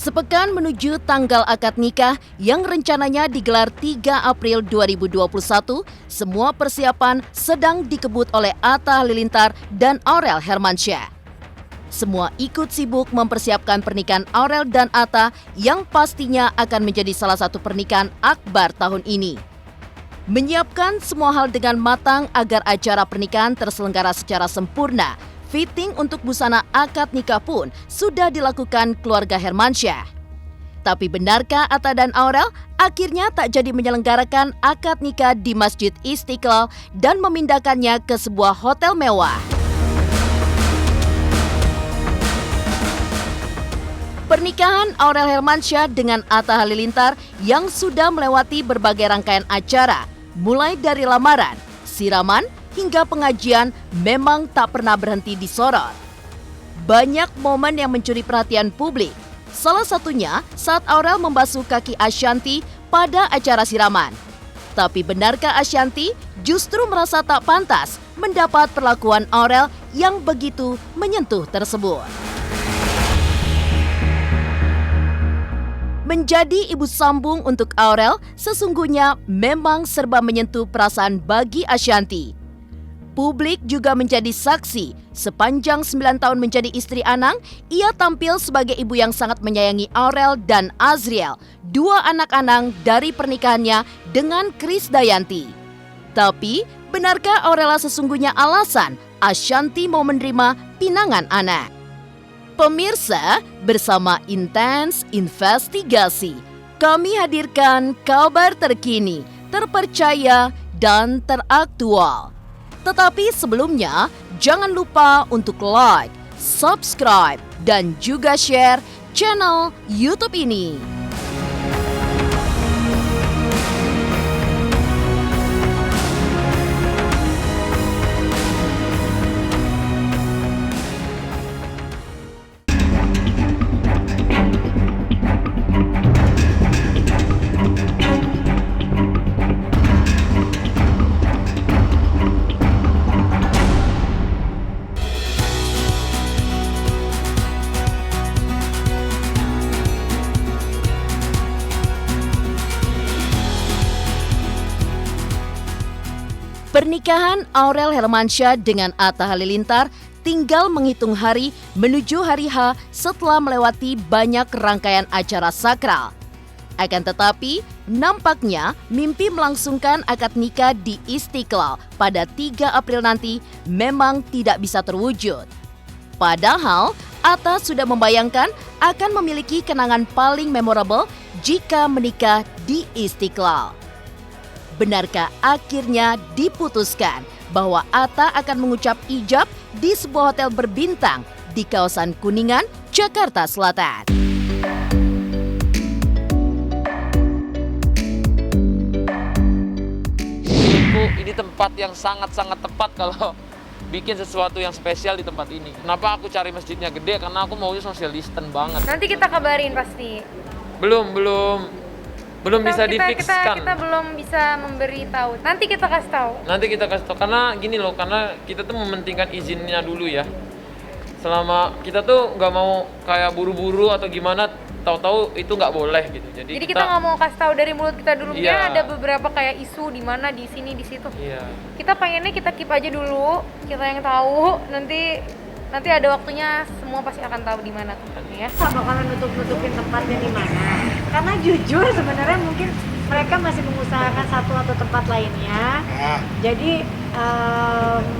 Sepekan menuju tanggal akad nikah yang rencananya digelar 3 April 2021, semua persiapan sedang dikebut oleh Atta Halilintar dan Aurel Hermansyah. Semua ikut sibuk mempersiapkan pernikahan Aurel dan Atta yang pastinya akan menjadi salah satu pernikahan akbar tahun ini. Menyiapkan semua hal dengan matang agar acara pernikahan terselenggara secara sempurna. Fitting untuk busana akad nikah pun sudah dilakukan keluarga Hermansyah. Tapi benarkah Atta dan Aurel akhirnya tak jadi menyelenggarakan akad nikah di Masjid Istiqlal dan memindahkannya ke sebuah hotel mewah? Pernikahan Aurel Hermansyah dengan Atta Halilintar yang sudah melewati berbagai rangkaian acara, mulai dari lamaran, siraman, hingga pengajian memang tak pernah berhenti disorot. Banyak momen yang mencuri perhatian publik. Salah satunya saat Aurel membasuh kaki Ashanty pada acara siraman. Tapi benarkah Ashanty justru merasa tak pantas mendapat perlakuan Aurel yang begitu menyentuh tersebut? Menjadi ibu sambung untuk Aurel sesungguhnya memang serba menyentuh perasaan bagi Ashanty. Publik juga menjadi saksi. Sepanjang 9 tahun menjadi istri Anang, ia tampil sebagai ibu yang sangat menyayangi Aurel dan Azriel, dua anak Anang dari pernikahannya dengan Krisdayanti. Tapi, benarkah Aurela sesungguhnya alasan Ashanty mau menerima pinangan anak? Pemirsa, bersama Intens Investigasi, kami hadirkan kabar terkini, terpercaya, dan teraktual. Tetapi sebelumnya, jangan lupa untuk like, subscribe, dan juga share channel YouTube ini. Pernikahan Aurel Hermansyah dengan Atta Halilintar tinggal menghitung hari menuju hari H setelah melewati banyak rangkaian acara sakral. Akan tetapi, nampaknya mimpi melangsungkan akad nikah di Istiqlal pada 3 April nanti memang tidak bisa terwujud. Padahal, Atta sudah membayangkan akan memiliki kenangan paling memorable jika menikah di Istiqlal. Benarkah akhirnya diputuskan bahwa Atta akan mengucap ijab di sebuah hotel berbintang di kawasan Kuningan, Jakarta Selatan? Ini tempat yang sangat-sangat tepat kalau bikin sesuatu yang spesial di tempat ini. Kenapa aku cari masjidnya gede? Karena aku maunya social distance banget. Nanti kita kabarin pasti. Belum bisa difikskan. Kita belum bisa memberi tahu. Nanti kita kasih tahu. Karena gini loh, karena kita tuh mementingkan izinnya dulu ya. Selama kita tuh nggak mau kayak buru-buru atau gimana, tahu-tahu itu nggak boleh gitu. Jadi kita nggak mau kasih tahu dari mulut kita dulu. Iya. Ada beberapa kayak isu di mana, di sini, di situ. Iya. Kita pengennya kita keep aja dulu. Kita yang tahu. Nanti ada waktunya semua pasti akan tahu di mana tempatnya ya. Bakalan nutupin tempatnya di mana. Karena jujur sebenarnya mungkin mereka masih mengusahakan satu atau tempat lainnya. Jadi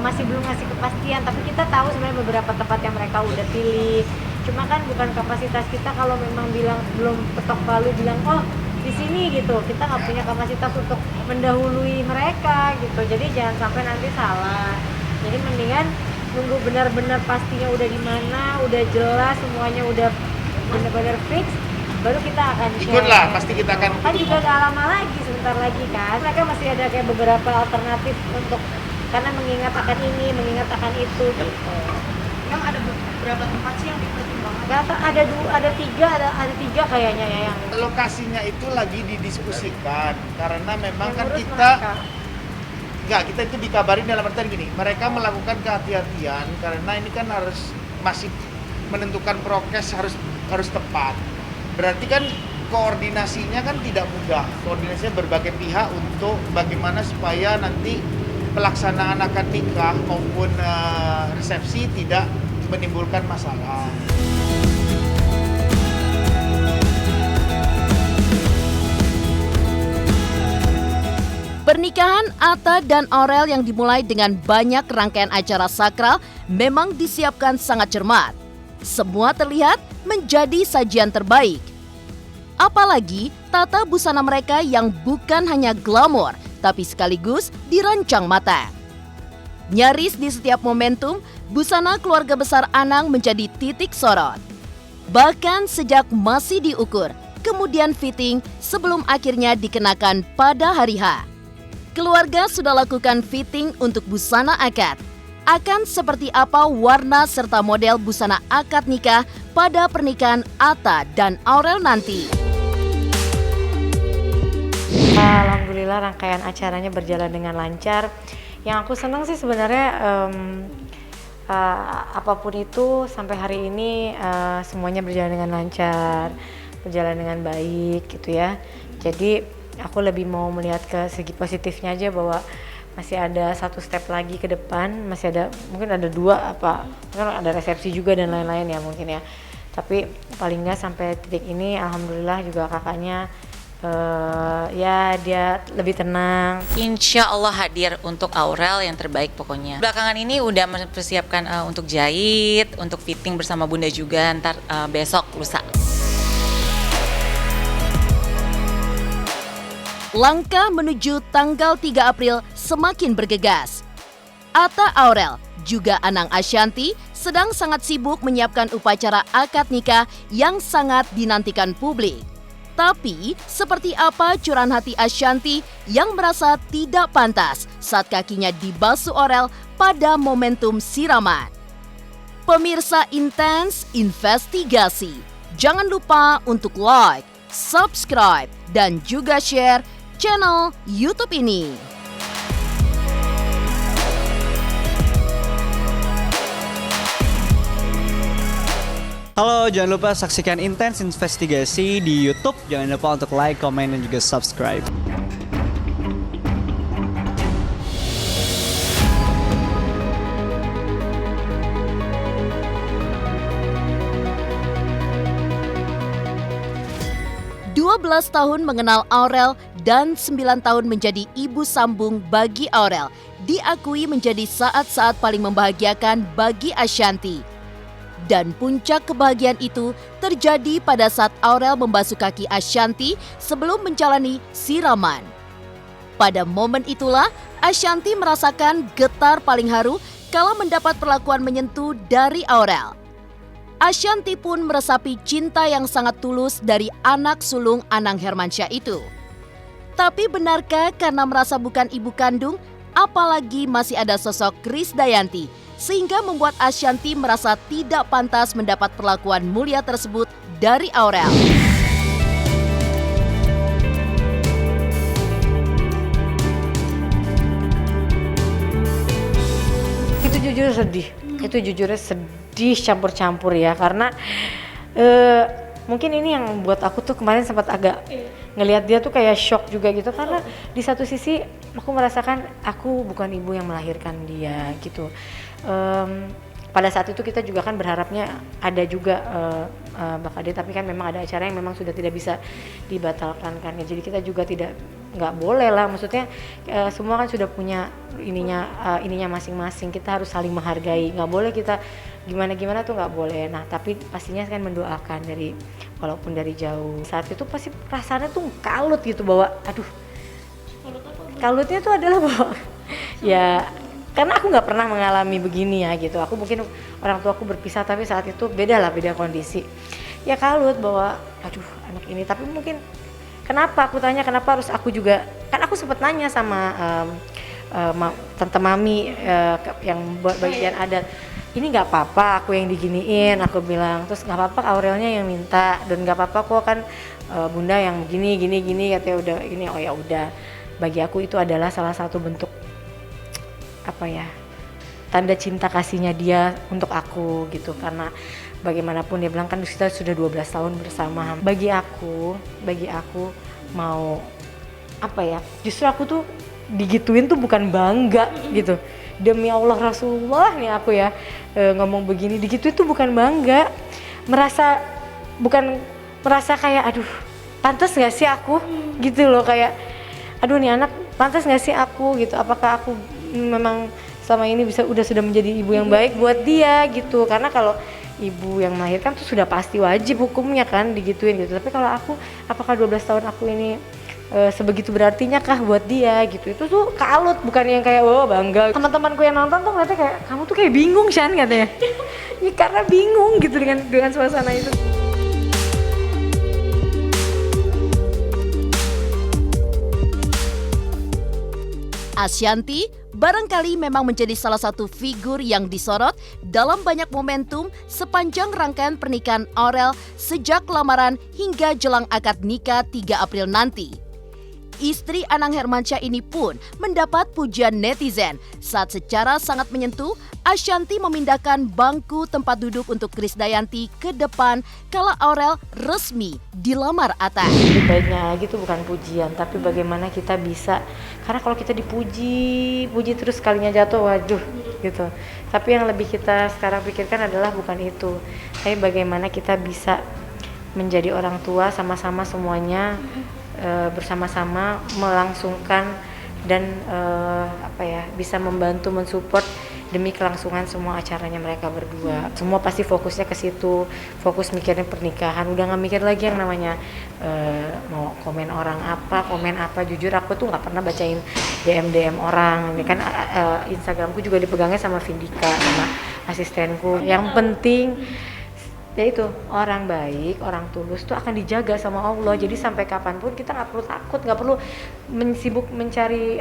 masih belum ngasih kepastian, tapi kita tahu sebenarnya beberapa tempat yang mereka udah pilih. Cuma kan bukan kapasitas kita kalau memang bilang belum ketok palu bilang oh di sini gitu. Kita nggak punya kapasitas untuk mendahului mereka gitu. Jadi jangan sampai nanti salah. Jadi mendingan nunggu benar-benar pastinya udah di mana, udah jelas semuanya udah benar-benar fix, baru kita akan share. Ikutlah, pasti kita akan. Kan juga gak lama lagi, sebentar lagi kan. Mereka masih ada kayak beberapa alternatif untuk karena mengingat akan ini, mengingat akan itu gitu. Yang ada beberapa tempat sih yang dipertimbangkan? Ada tiga kayaknya ya yang Lokasinya itu lagi didiskusikan karena memang kan ngurus kita mereka. kita itu dikabarin dalam artian gini, mereka melakukan kehati-hatian karena ini kan masih menentukan prokes harus tepat. Berarti kan koordinasinya kan tidak mudah. Koordinasinya berbagai pihak untuk bagaimana supaya nanti pelaksanaan akad nikah maupun resepsi tidak menimbulkan masalah. Pernikahan Atta dan Aurel yang dimulai dengan banyak rangkaian acara sakral memang disiapkan sangat cermat. Semua terlihat menjadi sajian terbaik. Apalagi tata busana mereka yang bukan hanya glamor, tapi sekaligus dirancang matang. Nyaris di setiap momentum, busana keluarga besar Anang menjadi titik sorot. Bahkan sejak masih diukur, kemudian fitting sebelum akhirnya dikenakan pada hari H. Keluarga sudah lakukan fitting untuk busana akad. Akan seperti apa warna serta model busana akad nikah pada pernikahan Atta dan Aurel nanti? Alhamdulillah rangkaian acaranya berjalan dengan lancar. Yang aku senang sih sebenarnya apapun itu sampai hari ini semuanya berjalan dengan lancar, berjalan dengan baik gitu ya. Jadi aku lebih mau melihat ke segi positifnya aja bahwa masih ada satu step lagi ke depan, masih ada mungkin ada dua kan ada resepsi juga dan lain-lain ya mungkin ya. Tapi paling nggak sampai titik ini alhamdulillah juga kakaknya ya dia lebih tenang. Insya Allah hadir untuk Aurel yang terbaik pokoknya. Belakangan ini udah mempersiapkan untuk jahit, untuk fitting bersama Bunda juga ntar besok lusa. Langkah menuju tanggal 3 April semakin bergegas. Atta Aurel, juga Anang Ashanty sedang sangat sibuk menyiapkan upacara akad nikah yang sangat dinantikan publik. Tapi, seperti apa curahan hati Ashanty yang merasa tidak pantas saat kakinya dibasuh Aurel pada momentum siraman? Pemirsa Intens Investigasi, jangan lupa untuk like, subscribe, dan juga share channel YouTube ini. Halo, jangan lupa saksikan Intens Investigasi di YouTube. Jangan lupa untuk like, komen, dan juga subscribe. Belas tahun mengenal Aurel dan 9 tahun menjadi ibu sambung bagi Aurel diakui menjadi saat-saat paling membahagiakan bagi Ashanty. Dan puncak kebahagiaan itu terjadi pada saat Aurel membasuh kaki Ashanty sebelum menjalani siraman. Pada momen itulah Ashanty merasakan getar paling haru kala mendapat perlakuan menyentuh dari Aurel. Ashanty pun meresapi cinta yang sangat tulus dari anak sulung Anang Hermansyah itu. Tapi benarkah karena merasa bukan ibu kandung, apalagi masih ada sosok Krisdayanti, sehingga membuat Ashanty merasa tidak pantas mendapat perlakuan mulia tersebut dari Aurel? Itu jujur sedih. Itu jujurnya sedih campur-campur ya, karena mungkin ini yang buat aku tuh kemarin sempat agak ngelihat dia tuh kayak shock juga gitu, karena di satu sisi aku merasakan aku bukan ibu yang melahirkan dia gitu. Pada saat itu kita juga kan berharapnya ada juga Mbak Kade, tapi kan memang ada acara yang memang sudah tidak bisa dibatalkan kan ya, jadi kita juga nggak boleh lah, maksudnya semua kan sudah punya ininya masing-masing, kita harus saling menghargai, nggak boleh kita gimana tuh nggak boleh. Nah tapi pastinya kan mendoakan walaupun dari jauh. Saat itu pasti perasaannya tuh kalut gitu, bahwa aduh, kalutnya tuh adalah bahwa ya karena aku nggak pernah mengalami begini ya gitu. Aku mungkin orang tua aku berpisah, tapi saat itu beda kondisi. Ya kalut bahwa aduh anak ini, tapi mungkin kenapa aku tanya, kenapa harus aku juga, kan aku sempat nanya sama tante mami yang bagian adat, ini nggak apa-apa aku yang diginiin, aku bilang, terus nggak apa-apa Aurelnya yang minta, dan nggak apa-apa kok kan bunda yang gini katanya, udah ini, oh ya udah. Bagi aku itu adalah salah satu bentuk apa ya, tanda cinta kasihnya dia untuk aku gitu. Karena bagaimanapun dia bilang kan kita sudah 12 tahun bersama. Bagi aku mau apa ya, justru aku tuh digituin tuh bukan bangga gitu. Demi Allah Rasulullah nih aku ya ngomong begini, digituin tuh bukan bangga, merasa kayak aduh pantas nggak sih aku gitu loh, kayak aduh nih anak pantas nggak sih aku gitu, apakah aku memang selama ini sudah menjadi ibu yang baik buat dia gitu. Karena kalau ibu yang melahirkan tuh sudah pasti wajib hukumnya kan digituin gitu, tapi kalau aku, apakah 12 tahun aku ini sebegitu berartinya kah buat dia gitu. Itu tuh kalut, bukan yang kayak wah bangga. Teman-temanku yang nonton tuh ngeliatnya kayak kamu tuh kayak bingung Shan katanya. Ya karena bingung gitu dengan suasana itu. Ashanty barangkali memang menjadi salah satu figur yang disorot dalam banyak momentum sepanjang rangkaian pernikahan Aurel sejak lamaran hingga jelang akad nikah 3 April nanti. Istri Anang Hermansyah ini pun mendapat pujian netizen saat secara sangat menyentuh Ashanty memindahkan bangku tempat duduk untuk Krisdayanti ke depan kala Aurel resmi dilamar Atta. Lebih baiknya lagi itu bukan pujian, tapi bagaimana kita bisa, karena kalau kita dipuji terus sekalinya jatuh, waduh gitu. Tapi yang lebih kita sekarang pikirkan adalah bukan itu, tapi bagaimana kita bisa menjadi orang tua sama-sama semuanya bersama-sama melangsungkan dan bisa membantu mensupport demi kelangsungan semua acaranya mereka berdua. Semua pasti fokusnya ke situ, fokus mikirin pernikahan, udah nggak mikir lagi yang namanya mau komen orang apa, komen apa. Jujur aku tuh nggak pernah bacain DM orang, ini kan Instagramku juga dipegangnya sama Vindika, sama asistenku. Yang penting yaitu orang baik, orang tulus tuh akan dijaga sama Allah. Jadi sampai kapanpun kita nggak perlu takut, nggak perlu sibuk mencari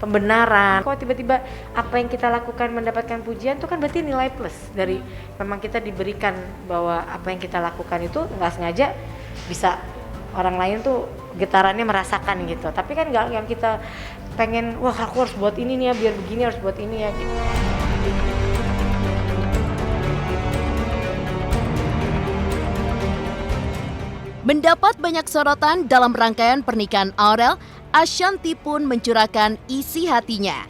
pembenaran. Kalau tiba-tiba apa yang kita lakukan mendapatkan pujian itu kan berarti nilai plus dari memang kita diberikan bahwa apa yang kita lakukan itu nggak sengaja bisa orang lain tuh getarannya merasakan gitu. Tapi kan nggak yang kita pengen wah aku harus buat ini nih ya, biar begini harus buat ini ya gitu. Mendapat banyak sorotan dalam rangkaian pernikahan Aurel, Ashanty pun mencurahkan isi hatinya.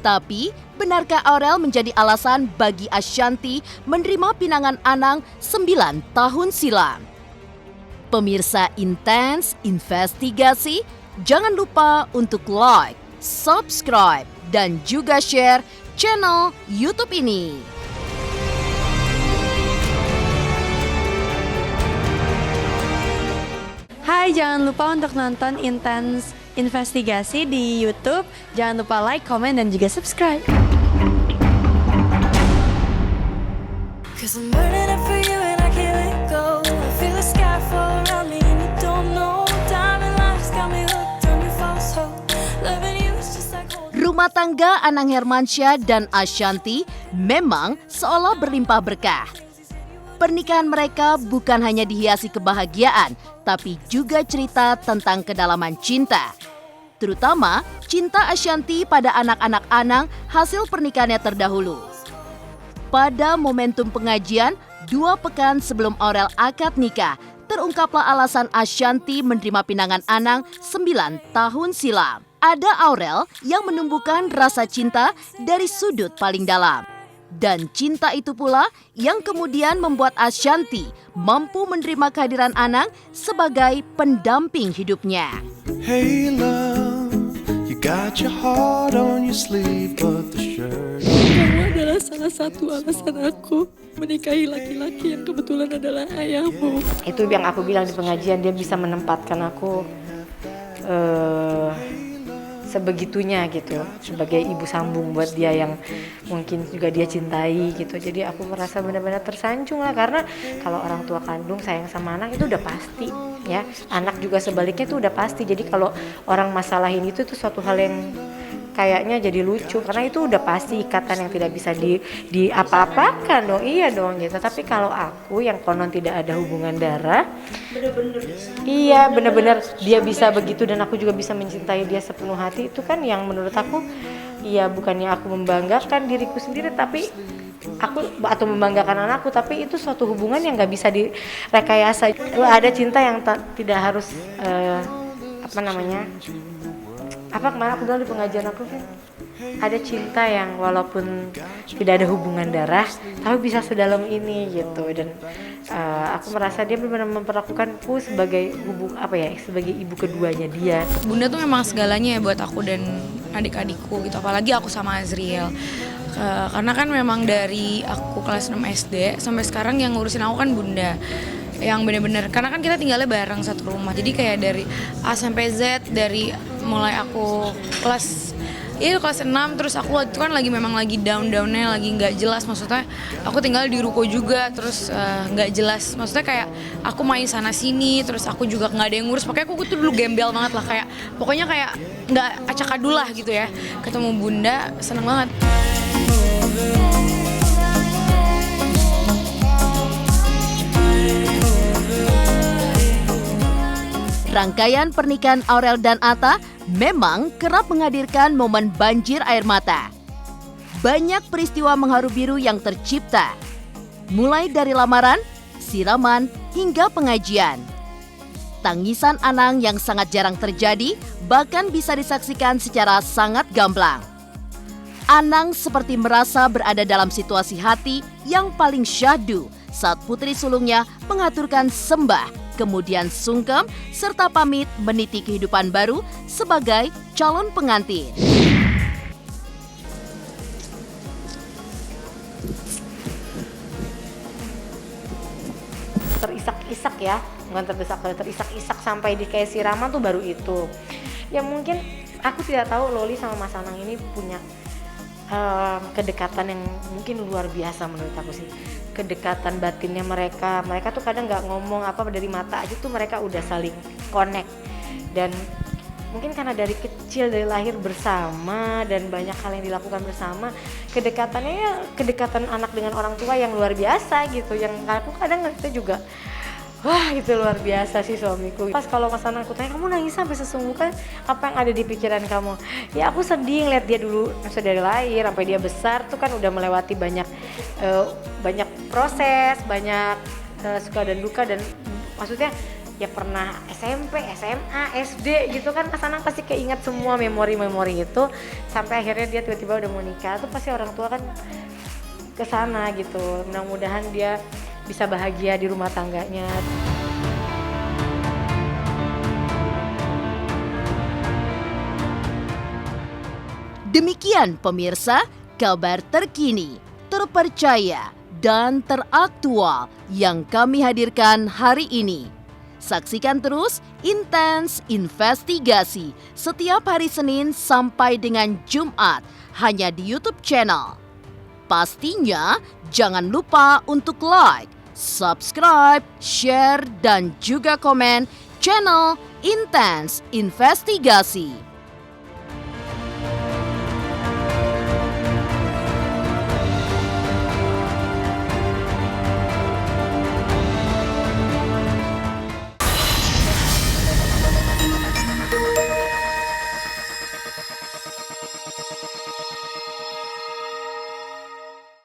Tapi, benarkah Aurel menjadi alasan bagi Ashanty menerima pinangan Anang 9 tahun silam? Pemirsa Intens Investigasi, jangan lupa untuk like, subscribe, dan juga share channel YouTube ini. Hai, jangan lupa untuk nonton Intens Investigasi di YouTube. Jangan lupa like, komen, dan juga subscribe. Rumah tangga Anang Hermansyah dan Ashanty memang seolah berlimpah berkah. Pernikahan mereka bukan hanya dihiasi kebahagiaan, tapi juga cerita tentang kedalaman cinta. Terutama cinta Ashanty pada anak-anak Anang hasil pernikahannya terdahulu. Pada momentum pengajian, 2 pekan sebelum Aurel akad nikah, terungkaplah alasan Ashanty menerima pinangan Anang 9 tahun silam. Ada Aurel yang menumbuhkan rasa cinta dari sudut paling dalam. Dan cinta itu pula yang kemudian membuat Ashanty mampu menerima kehadiran Anang sebagai pendamping hidupnya. Hey love, you got your heart on your sleeve, but the shirt. Kamu adalah salah satu alasan aku menikahi laki-laki yang kebetulan adalah ayahmu. Itu yang aku bilang di pengajian, dia bisa menempatkan aku sebegitunya gitu, sebagai ibu sambung buat dia yang mungkin juga dia cintai gitu. Jadi aku merasa benar-benar tersanjung lah, karena kalau orang tua kandung sayang sama anak itu udah pasti ya, anak juga sebaliknya itu udah pasti. Jadi kalau orang masalahin itu suatu hal yang kayaknya jadi lucu, karena itu udah pasti ikatan yang tidak bisa di apa-apakan dong, iya dong gitu. Tapi kalau aku yang konon tidak ada hubungan darah, bener-bener dia bisa begitu dan aku juga bisa mencintai dia sepenuh hati, itu kan yang menurut aku Iya, bukannya aku membanggakan diriku sendiri, tapi atau membanggakan anakku, tapi itu suatu hubungan yang nggak bisa direkayasa. Ada cinta yang tidak harus kemarin aku bilang di pengajian aku kan, ada cinta yang walaupun tidak ada hubungan darah tapi bisa sedalam ini gitu. Dan aku merasa dia benar-benar memperlakukanku sebagai sebagai ibu keduanya dia. Bunda tuh memang segalanya ya buat aku dan adik-adikku gitu, apalagi aku sama Azriel. Karena kan memang dari aku kelas 6 SD sampai sekarang yang ngurusin aku kan Bunda, yang bener-bener, karena kan kita tinggalnya bareng satu rumah, jadi kayak dari A sampai Z, dari mulai aku kelas 6, terus aku waktu itu kan memang lagi down-downnya, lagi nggak jelas, maksudnya aku tinggal di ruko juga, terus nggak jelas, maksudnya kayak aku main sana sini, terus aku juga nggak ada yang ngurus, pokoknya aku tuh dulu gembel banget lah, pokoknya kayak nggak acak adul lah gitu ya. Ketemu Bunda seneng banget. Rangkaian pernikahan Aurel dan Atta memang kerap menghadirkan momen banjir air mata. Banyak peristiwa mengharu biru yang tercipta, mulai dari lamaran, siraman, hingga pengajian. Tangisan Anang yang sangat jarang terjadi, bahkan bisa disaksikan secara sangat gamblang. Anang seperti merasa berada dalam situasi hati yang paling syahdu saat putri sulungnya mengaturkan sembah, kemudian sungkem, serta pamit meniti kehidupan baru sebagai calon pengantin. Terisak-isak ya, bukan terisak-isak sampai di kayak siraman tuh baru itu. Ya mungkin aku tidak tahu Loli sama Mas Anang ini punya kedekatan yang mungkin luar biasa menurut aku sih. Kedekatan batinnya mereka tuh kadang nggak ngomong apa, dari mata aja tuh mereka udah saling connect. Dan mungkin karena dari kecil, dari lahir bersama dan banyak hal yang dilakukan bersama, kedekatannya ya kedekatan anak dengan orang tua yang luar biasa gitu. Yang aku kadang itu juga wah gitu, luar biasa sih suamiku. Pas kalau Mas Anang aku tanya, kamu nangis sampai sesungguhnya, apa yang ada di pikiran kamu? Ya aku sedih ngeliat dia dulu, maksudnya dari lahir sampai dia besar tuh kan udah melewati banyak proses, banyak suka dan duka, dan maksudnya ya pernah SMP, SMA, SD gitu kan. Mas Anang pasti keinget semua memori-memori itu, sampai akhirnya dia tiba-tiba udah mau nikah tuh pasti orang tua kan kesana gitu. Mudah-mudahan dia bisa bahagia di rumah tangganya. Demikian pemirsa, kabar terkini, terpercaya, dan teraktual yang kami hadirkan hari ini. Saksikan terus Intens Investigasi setiap hari Senin sampai dengan Jumat hanya di YouTube channel. Pastinya jangan lupa untuk like, subscribe, share, dan juga komen channel Intens Investigasi.